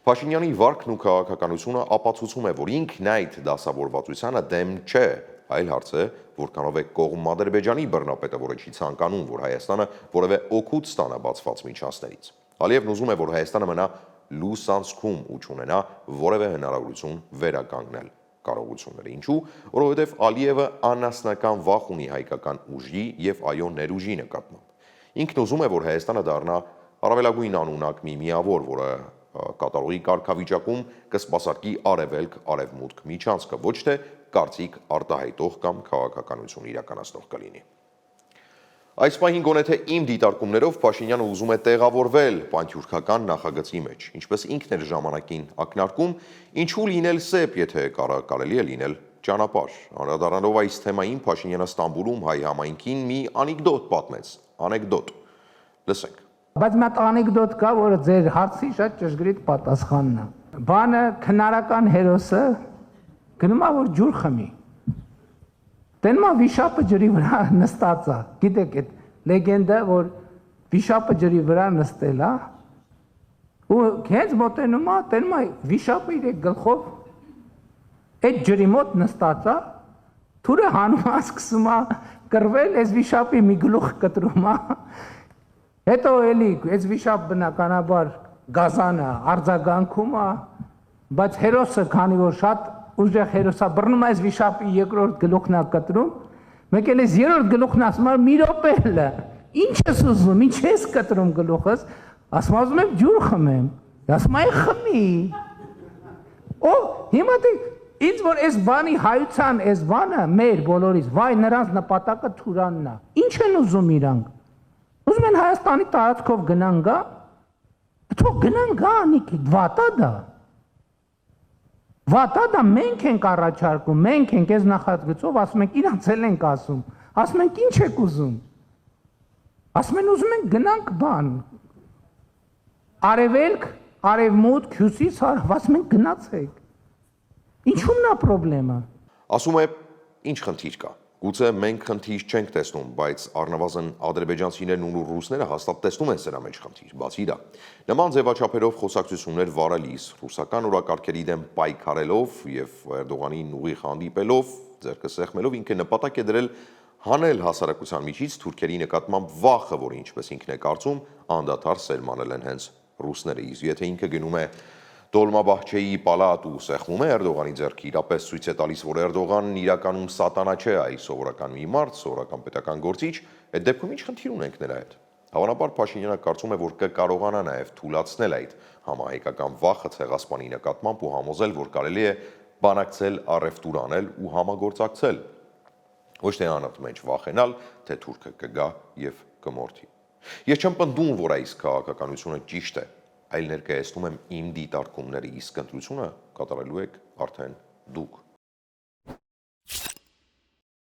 Փաշինյանի վարքն ու քաղաքականությունը ապացուցում է, որ ինքն այդ դասավորվածությանը դեմ չէ, այլ հարց է, որքանով է կողմ Ադրբեջանի բռնապետը, որը չի ցանկանում, որ Հայաստանը որևէ օգուտ ստանա բացված միջանցքներից։ Ալիևն ուզում է, որ Հայաստանը մնա լուսանցքում ու չունենա որևէ հնարավորություն վերականգնել կարողությունները։ Ինչու՞, որովհետև Ալիևը անասնական վախ ունի հայկական ուժի եւ այո ներուժի նկատմամբ։ Ինքն ուզում է, որ Հայաստանը դառնա առավելագույն անունակ մի միավոր, որը կատարողի կարգավիճակում կսպասարկի արևելք-արևմուտք միջանցքը, ոչ թե կարծիք արտահայտող կամ քաղաքականություն իրականացնող կլինի։ Այս պահին գոնե թե իմ դիտարկումներով Փաշինյանը ուզում է տեղավորվել պանթյուրքական նախագծի մեջ, ինչպես ինքն էր ժամանակին ակնարկում, ինչու լինել սեպ, եթե կարելի է լինել ճանապարհ։ Անդրադառնալով այս թեմային Փաշինյանը Ստամբուլում հայ համայնքին մի անեկդոտ պատմեց, անեկդոտ։ Լսենք։ Բայց մի հատ անեկդոտ կա, որը ձեր հարցի շատ ճշգրիտ պատասխանն է։ Բանը քնարական հերոսը գնում է որ ջուր խմի։ Տենմա վիշապը ջրի վրա նստած է։ Գիտեք այդ լեգենդը, որ վիշապը ջրի վրա նստել է, ու հենց մոտենում է, տենմա վիշապը իր գլխով այդ ջրի մոտ նստած է, թուրը հանում է, սկսում է կռվել, այս վիշապի մի գլուխ կտրում է։ Հետո էլի այս վիշապ բնականաբար գազանը արձագանքում է, բայց հերոսը, քանի որ շատ ուժեղ հերոսա բռնում է այս վիշապի երկրորդ գլուխն է կտրում, մեկ էլ այս երրորդ գլուխն ասում է մի րոպե, ինչ ես ուզում, ինչ ես կտրում գլուխս, ասում ուզում եմ ջուր խմեմ, ասում այ խմի։ Օ, հիմա դե ինձ որ այս բանի հայության այս բանը մեր բոլորից, վայ նրանց նպատակը Թուրանն է։ Ինչ են ուզում իրանք։ Ուզում են Հայաստանի տարածքով գնան գա, թող գնան գա, անիք, վատա դա։ Վատա դա մենք ենք առաջարկում, մենք ենք այս նախագծով, ասում ենք իրանց էլ ենք ասում ենք ինչ եք ուզում։ Ասում են ուզում ենք գնանք բան։ Արևելք, արևմուտք, հյուսիս, հարավ, ասում ենք գնացեք։ Ինչու՞մն է պրոբլեմը։ Ասում է, ինչ խնդիր կա։ Գուցե մենք խնդիր չենք տեսնում, բայց առնվազն ադրբեջանցիներն ու ռուսները հաստատ տեսնում են սրա մեջ խնդիր, բացի դա։ Նման ձևաչափերով խոսակցություններ վարելիս, ռուսական օրակարգերի դեմ պայքարելով եւ Էրդողանին ուղիղ հանդիպելով, ձեռքը սեղմելով ինքը նպատակ է դրել հանել հասարակության միջից թուրքերի նկատմամբ վախը, որը ինչպես ինքն է կարծում, անդադար սերմանել են հենց ռուսները, իսկ եթե ինքը գնում է Դոլմաբահչեի պալատ ու սեղմում է Էրդողանի ձեռքը, իրապես ցույց է տալիս, որ Էրդողանն իրականում սատանա չէ, այլ սովորական մի մարդ, սովորական պետական գործիչ, այդ դեպքում ինչ խնդիր ունենք նրա հետ։ Հավանաբար Փաշինյանը կարծում է, որ կկարողանա նաև թույլատրել այդ համահայկական վախը ցեղասպանի նկատմամբ ու համոզել, որ կարելի է բանակցել, առևտուր անել ու համագործակցել։ Ոչ թե անընդմեջ վախենալ, թե թուրքը կգա եւ կմորթի։ Ես չեմ պնդում, որ այս քաղաքականությունը ճիշտ է, այլ ներկայացնում եմ իմ դիտարկումները, իսկ ընտրությունը կատարելու եք արդեն դուք։